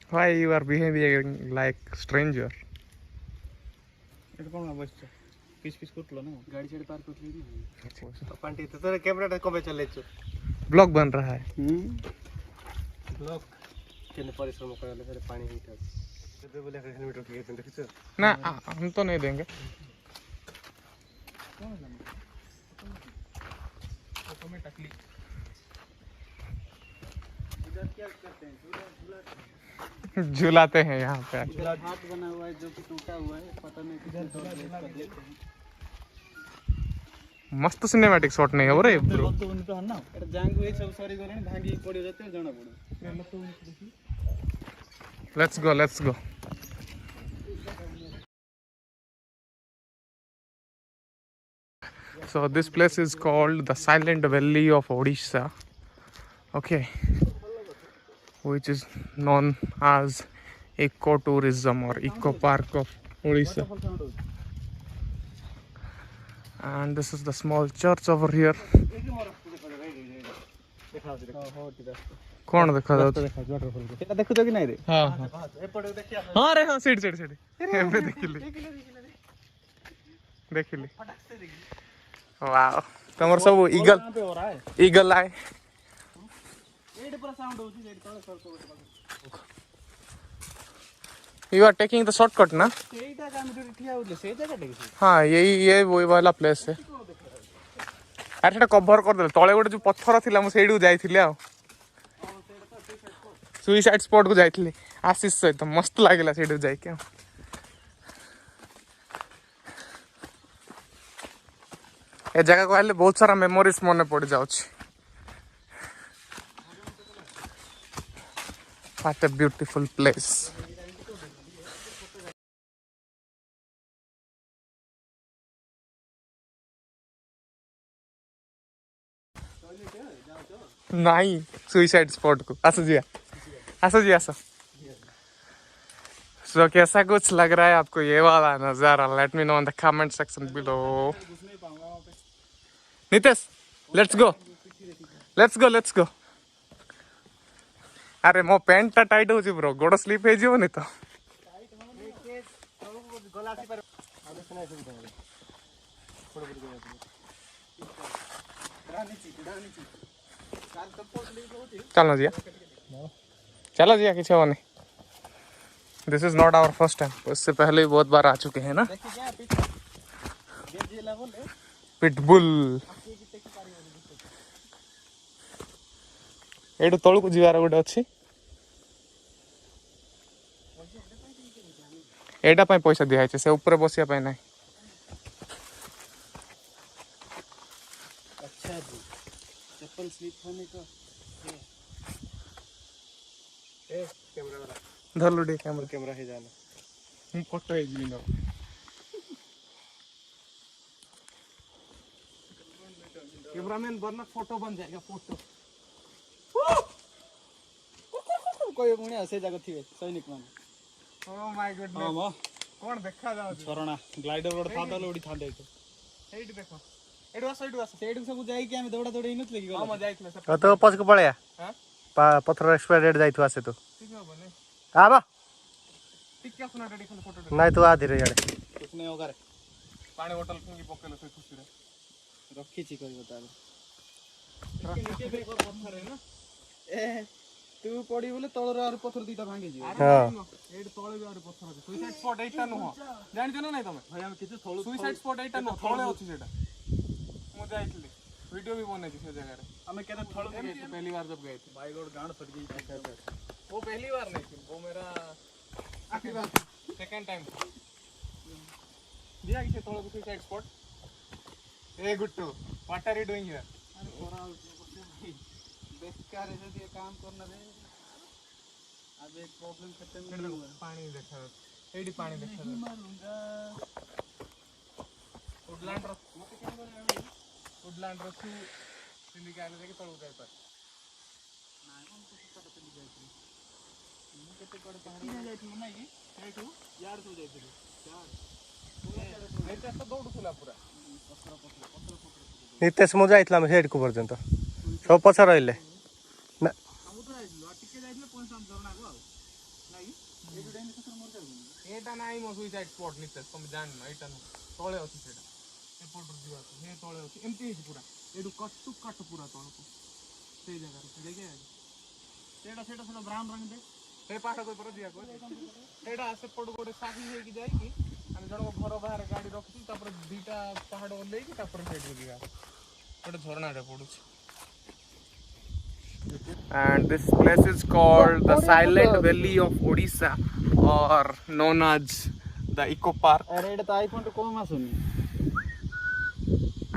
Why you are behaving like stranger? এটা কোন অবস্থা পিস পিস করলো না गाड़ी छेड़ पार कर ली ना पंटी तो तेरा कैमरा कब चले छु ब्लॉग बन रहा है। ब्लॉग केने परिश्रम करले फिर पानी हिट दे बोले हेलमेट रख के देखछ ना हम तो नहीं देंगे। कौन है ऑटोमेटिकली इधर क्या करते हैं झुलाते हैं यहाँ पे। हाथ बना हुआ है जो कि टूटा हुआ है पता नहीं किधर मस्त सिनेमैटिक शॉट नहीं है रे ब्रो। तो उन तो ना एटा जांग हुए सब सॉरी गरे भांगी पड़ी जाते जाना पड़ो। Let's go. So this place is called the Silent Valley of Odisha, okay, which is known as ecotourism or eco park of Odisha. And this is the small church over here. कौन देखा जाउछ एटा देखु तो कि नहीं रे हां एपटे देखिया हां रे हां सीट एबे देखिली वाओ तमर सब ईगल आए एड पूरा साउंड होची एड तळे सरतो you are taking the shortcut ना एटा काम जो ठिया होले से जगह देखि हां ये वही वाला प्लेस है। अरे सेटा कवर कर दे तळे गोटे जो पत्थर थिला मु सेडू जाइथिले आ सुइसाइड स्पॉट को जाइथिले आशीष सहित मस्त लागला सेडू जाई के। ए जगह को आले बहुत सारा मेमोरीज मन पड़ जाउछ। What a beautiful place. नहीं सुइसाइड स्पॉट को आसो जी आसो। सो कैसा कुछ लग रहा है आपको ये वाला नजारा? Let me know in the comment section below. Nitesh let's go. अरे मो पैंट टा टाइट हो ब्रो गोड़ स्लिप हे जीव नहीं तो चलो जी किसी नहीं। This is not our first time, उससे पहले भी बहुत बार आ चुके हैं ना। पिटबुल एटू तलू को जीवार गोटे अच्छी एटा पाई पैसा दिया से ऊपर बसिया पाई नहीं। अच्छा जी चप्पल स्लिप होने का ए कैमरा वाला धर लो डे कैमरा है जाना हम फोटो है जी ना कैमरामैन वरना फोटो बन जाएगा फोटो। कोई मुने ऐसे जगह थी सैनिक मान। ओ माय गॉडनेस हां कौन देखा जाओ झरना ग्लाइडर रोड था तो लोडी थांडे तो एडी देखो एडू आसो सेडू सब जाई के हम दौड़ा दौड़ी नथले कि हां म जाइथले सब तो पछ को पळया हां पत्थर एक्सपायर डेट जाइथु आसे तो ठीक है बने आबा ठीक क्या सुना डेडी खाली फोटो नहीं तो आ धीरे याडे कुछ नहीं होगा रे पानी बोतल फिंगी पकेलो से खुशी रे रखी छी करी बता नीचे पे पत्थर है ना ए तू पड़ी बोले तळर आर पत्थर दीटा भांगी जी हां एड तळे भी आर पत्थर है सुसाइड स्पॉट एटा न हो जानि छ ना नहीं तमे भाई हम किछु थोलो सुसाइड स्पॉट एटा न थोळे अछि सेटा मु जाइथले वीडियो भी बने थी से जगह रे हमें केते थोलो गए थे पहली बार जब गए थे भाई गोड गांड फट गई वो पहली बार नहीं थी वो मेरा आखिरी बार सेकंड टाइम दिया किसे थोड़ा सुसाइड स्पॉट। ए गुट्टू what are you doing here? अरे थोड़ा बेकार है ये काम करना रे अब एक प्रॉब्लम खत्म नहीं हुआ पानी देखा एडी पानी देखा मारूंगा वुडलैंड रो मते केन बोले वुडलैंड रो तू सिंधी गाले देके तळु जाय पर नाय हम तो कत चली जाय छी मु केते कोड पहाड़ी जाय छी ना कि एटू यार तू जाय छी यार नहीं तो दौड़ खुला पूरा नितेश मु जाइतला हम हेड को पर्यंत सब पछा रहिले ନାଇଁ ମୋ ସୁଇସାଇଡ୍ ସ୍ପଟ୍ ନିତେଶ ତମେ ଜାଣିନ ଏଇଟା ନୁହଁ ତଳେ ଅଛି ସେଇଟା ଏପଟରୁ ଯିବାକୁ ହେ ତଳେ ଅଛି ଏମିତି ହେଇଛି ପୁରା ଏଇଠୁ କଟୁ କାଟ ପୁରା ତଳକୁ ସେଇ ଜାଗାରେ ଦେଖିଆ ସେଇଟା ବ୍ରାଉନ୍ ରଙ୍ଗ ଦେ ସେ ପାହାଡ଼ ଉପରେ ଯିବାକୁ ସେଇଟା ସେପଟୁ ଗୋଟେ ସାହି ହେଇକି ଯାଇକି ଆମେ ଜଣଙ୍କ ଘର ବାହାରେ ଗାଡ଼ି ରଖିଛୁ ତାପରେ ଦିଟା ପାହାଡ଼ ଓହ୍ଲେଇକି ତାପରେ ସେଇଠିକୁ ଯିବା ଗୋଟେ ଝରଣାଟେ ପଡ଼ୁଛି and this place is called the Silent Valley of Odisha or known as the Eco Park अरे এটা তো আইফোন তো কম আসুনি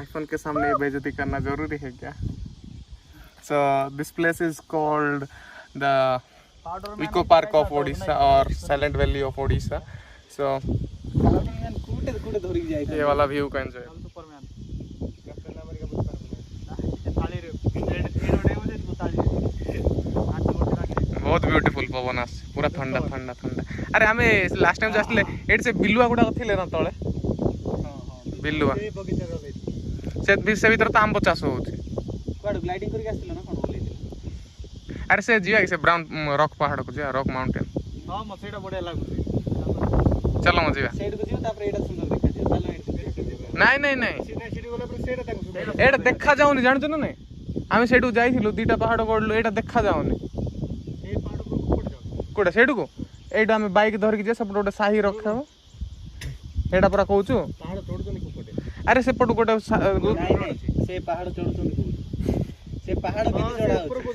आईफोन के सामने ये बेइज्जती करना जरूरी है क्या so this place is called the Eco Park of Odisha or Silent Valley of Odisha so कूटे धरी जाए ये वाला व्यू का एंजॉय सुपरमैन कैप्टन अमेरिका बुझ पार थाली रे एरोडे बोले तो थाली बहुत ब्यूटीफुल पवन आस पूरा ठंडा ठंडा ठंडा अरे हमें लास्ट टाइम जास्ले एट से बिलुआ गुडा थिले ना तळे बिलुआ ए बगीचा रे से भीतर तो आंब चाष होउछि कोड ग्लाइडिंग करके आस्थिल ना कोन बोले अरे से जिया से ब्राउन रॉक पहाड़ को जिया रॉक माउंटेन हां म सेटा बढ़िया लागु चलो म जिया साइड को जियो तापर एटा सुंदर देखा जाय चलो एटा नहीं नहीं नहीं सीडी वाला पर सेटा ताको सुंदर एटा देखा जाउनी जानछ न नहीं आमे सेटू जाइथिलु दीटा पहाड़ गडलु एटा देखा जाउनी ए पहाड़ को कोड जाउ कोडा सेटू को एटा आमे बाइक धर के जे सब गोटे साही रखब एटा पूरा कहूछु पहाड़ तोडछनी को कोडे अरे से पटू गोटे नहीं से पहाड़ चढ़छनी को से पहाड़ भी चढ़ा ऊपर को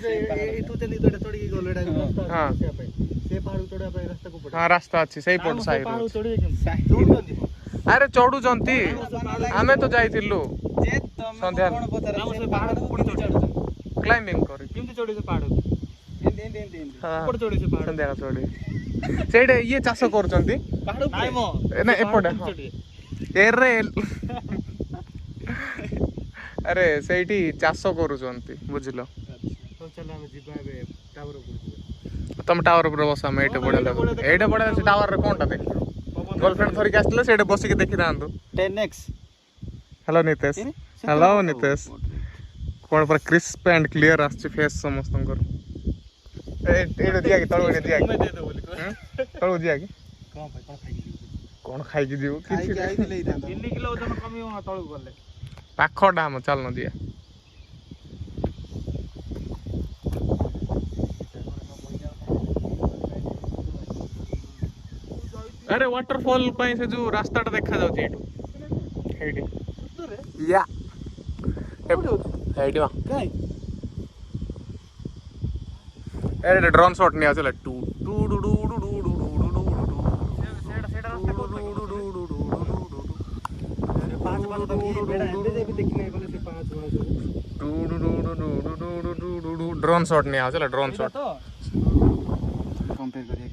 इतु चली तो चढ़ी गलो एटा रास्ता हां से पहाड़ चढ़ा पे रास्ता को पड़े हां रास्ता अछि सही पट साइड पहाड़ चढ़ी चढ़ुछनी अरे चढ़ू जंती आमे तो जाइथिलु जे तम संध्या कोन पतर से पहाड़ को कोन चढ़छनी क्लाइंबिंग करी केमती चढ़ी से पहाड़ एंदी ऊपर चढ़ी से पहाड़ संध्या चढ़ी सेडे ये चाष करचंती पहाड़ नहीं मो ना एपटे एरे अरे सेठी चाष करूचंती बुझिलो तो चल हम जिबा बे टावर ऊपर तुम टावर ऊपर बस हम एटे बडा लग एटे बडा से टावर रे कोनटा देखि गर्लफ्रेंड धरि के आस्थिले सेडे बसी के देखि रांदु 10x hello Nitesh hello Nitesh कोन पर क्रिस्प एंड क्लियर आछि फेस समस्तंकर एटे दिया के तळो दिया के मैं दे दो बोली तळो दिया के कोन कोन खाइ के दियो खाई के आइथिले 3 किलो ओजन कमी हो तळु गले पाखडा हम चल न दिया अरे वाटरफॉल पई से जो रास्ताटा देखा जाउची एटू हेडी या हेडी वा काई अरे ड्रोन शॉट नहीं आचले टू टू डू डू डू डू डू डू डू सेटा रास्ता को पांच बार तो ये बेड़ा एंदे जे भी देखि नहीं बोले से पांच बार ड्रोन शॉट नहीं आचले ड्रोन शॉट कंपेयर करिए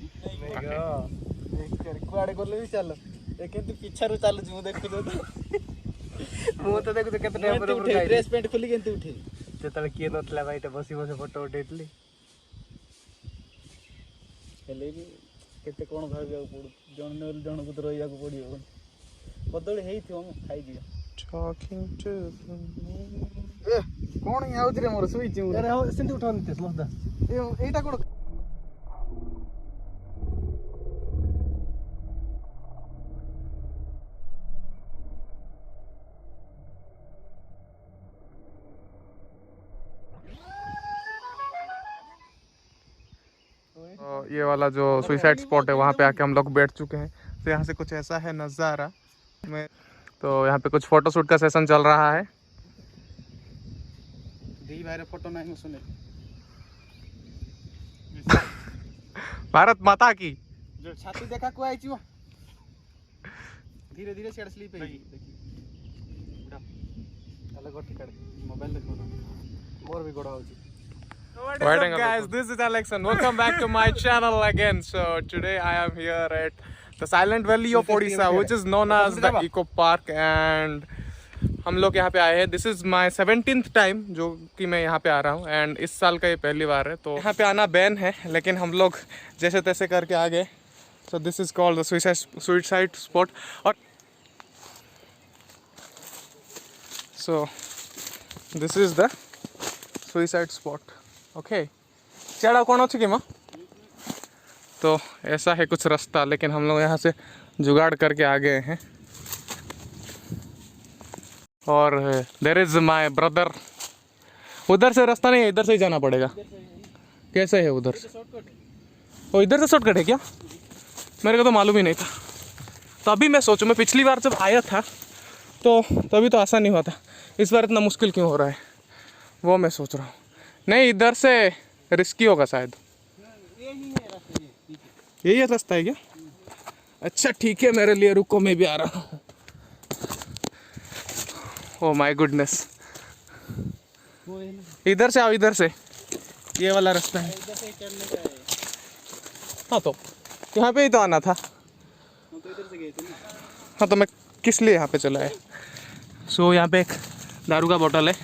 कि कुआडे करले भी चल ए केंती पिछारू चालू छु देखु तो मु तो देखु केते टाइम पर उठे ड्रेस पैंट खोली केंती उठे जेतले के नतला भाई बसी बसी फोटो उठेतली हेले भी केते कोन भाबिया पड़ू जण को तो रहिया को पड़ियो बदली हेई थियो हम खाई दियो talking to ए कोन आउत रे मोर सुई छु अरे सेंती उठानी ते स्लोदा एटा कोन तो ये वाला जो सुसाइड स्पॉट है वहाँ पे आके हम लोग बैठ चुके हैं तो यहाँ से कुछ ऐसा है नज़ारा में तो यहाँ पे कुछ फोटो शूट का सेशन चल रहा है दी भाई फोटो नहीं सुने भारत माता की जो छाती देखा को आइची धीरे धीरे सेड स्लीप है देखी चलो गोटी काट मोबाइल देखो मोर भी गोड़ा होची What is up guys, this is Alex and welcome back to my channel again. So today I am here at the Silent Valley of Odisha which is known as the Eco Park and हम लोग यहाँ पे आए हैं. This is my 17th time जो कि मैं यहाँ पे आ रहा हूँ and इस साल का ये पहली बार है तो यहाँ पे आना बैन है लेकिन हम लोग जैसे तैसे करके आ गए. So this is called the suicide spot और so this is the suicide spot. Okay चढ़ा कौन अच्छी कि माँ तो ऐसा है कुछ रास्ता लेकिन हम लोग यहाँ से जुगाड़ करके आ गए हैं। और देर इज माई ब्रदर। उधर से रास्ता नहीं है, इधर से ही जाना पड़ेगा। कैसे है उधर से? वो इधर से शॉर्टकट है क्या? मेरे को तो मालूम ही नहीं था। तो अभी मैं सोचूं, मैं पिछली बार जब आया था तो तभी तो आसान नहीं हुआ था, इस बार इतना मुश्किल क्यों हो रहा है वो मैं सोच रहा हूँ। नहीं, इधर से रिस्की होगा शायद। यही है रास्ता है क्या? अच्छा ठीक है, मेरे लिए रुको, मैं भी आ रहा हूँ। ओह माय गुडनेस, इधर से आओ, इधर से, ये वाला रास्ता है। हाँ तो यहाँ पे ही तो आना था। हाँ तो मैं किस लिए यहाँ पे चला है? सो यहाँ पे एक दारू का बोतल है।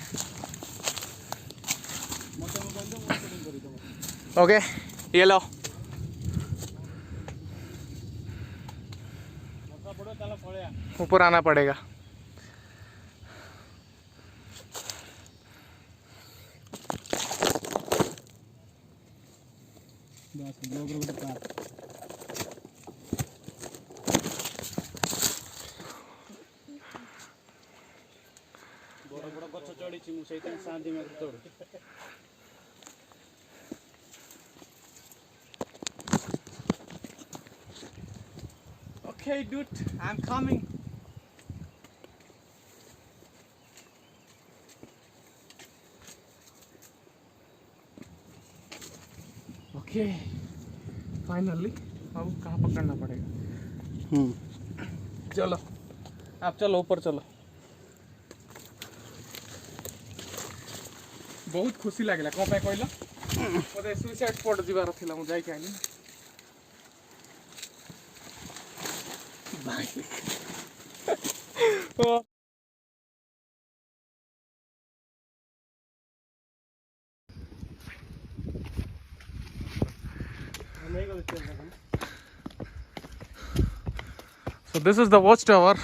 ओके ये लो। ऊपर आना पड़ेगा। Okay dude, I'm coming. Okay, finally अब कहाँ पकड़ना पड़ेगा? चलो आप चलो ऊपर चलो। बहुत खुशी लगे कौन पे कहल मत सुइसाइड स्पॉट जीवार थिला मु जाई कानी भाई। So this is the watch tower।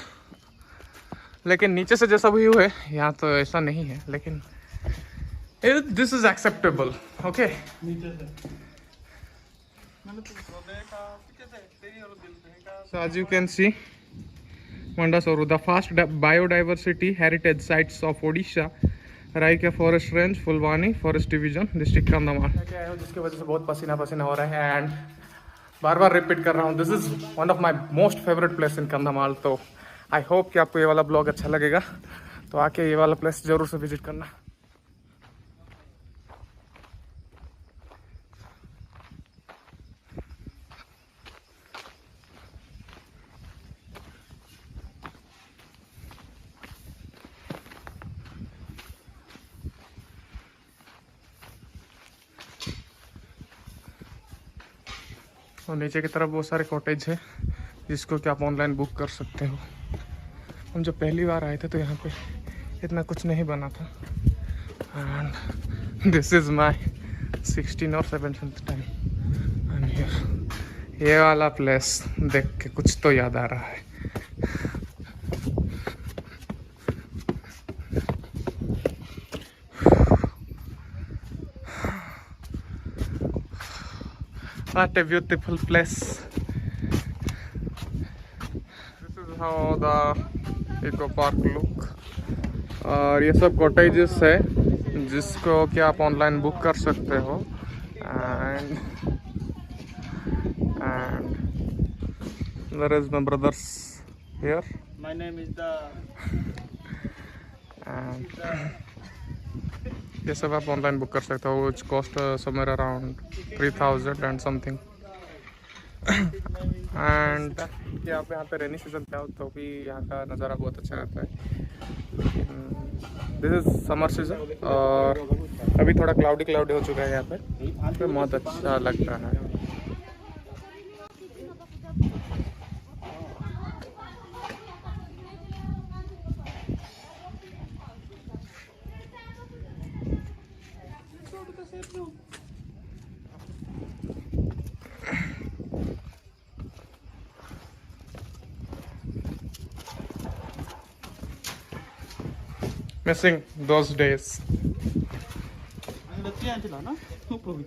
लेकिन नीचे से जैसा व्यू है यहाँ तो ऐसा नहीं है, लेकिन this is acceptable. Okay so as you can see Mandasoru, the first biodiversity heritage sites of Odisha, Raikia forest range, Phulbani forest division, district Kandhamal. क्या है जिसकी वजह से बहुत पसीना पसीना हो रहा है एंड बार बार रिपीट कर रहा हूँ, this is one of my most favourite place in Kandhamal. तो आई होप कि आपको ये वाला ब्लॉग अच्छा लगेगा, तो आके ये वाला प्लेस ज़रूर से विजिट करना। और नीचे की तरफ बहुत सारे कॉटेज है जिसको कि आप ऑनलाइन बुक कर सकते हो। हम जब पहली बार आए थे तो यहाँ पे इतना कुछ नहीं बना था एंड दिस इज़ माय 16 और 17th time I am here. ये वाला प्लेस देख के कुछ तो याद आ रहा है। What a beautiful place. This is how the eco park look। और ये सब कॉटेजेस है जिसको कि आप ऑनलाइन बुक कर सकते हो and there is my brothers here। My name is the ये सब आप ऑनलाइन बुक कर सकते हो, which cost somewhere around 3000 and something। And आप यहाँ पे रेनी सीजन पे आओ तो भी यहाँ का नज़ारा बहुत अच्छा रहता है। दिस इज समर सीजन और अभी थोड़ा क्लाउडी हो चुका है यहाँ पे बहुत अच्छा लगता है। Missing those days।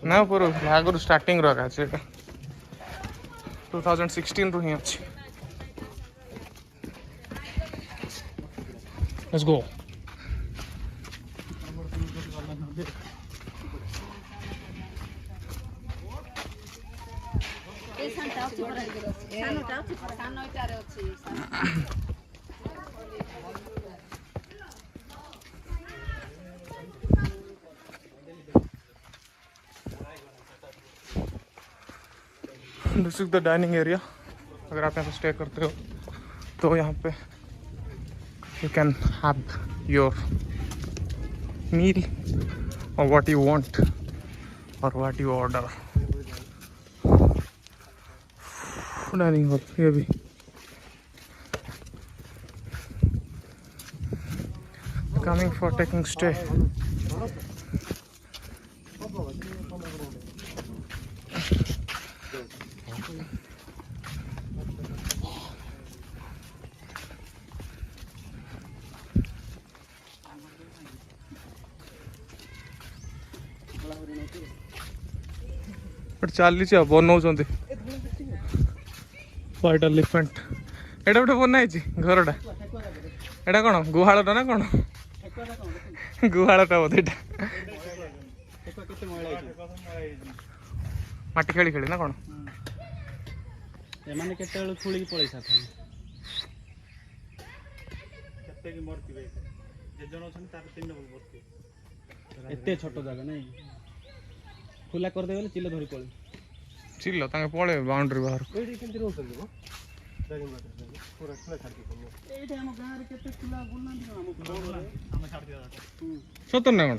ना पूरा आगुरी स्टार्टिंग रहा 2016 रू ही अच्छी। Let's go. This is the dining area. अगर आप यहाँ पे स्टे करते हो तो यहाँ पे you can have your meal or what you want or what you order. Dining hall ये भी coming for taking stay. चली बनाऊँ व्हाइट एलिफेंट एटा गोटे बनाई घरटा एटा कौन गुहालटा ना कौन गुहालटा बोधे माटी खेली खेली ना कौन एमाने केते बेलु छुली पळै साथन केते की मरती बे जे जण छन तार 3 डबल मरती एते छोटो जगह नै खुला कर देबे चिल्ला धरि पळे चिल्ला तांगे पळे बाउंड्री बाहर एडी केंति रोस देबो ड्रैगन वाटर पूरा खुला छाड़ के एडी हम गां रे केते खुला बुलना हम छाड़ दिया सतर ना कौन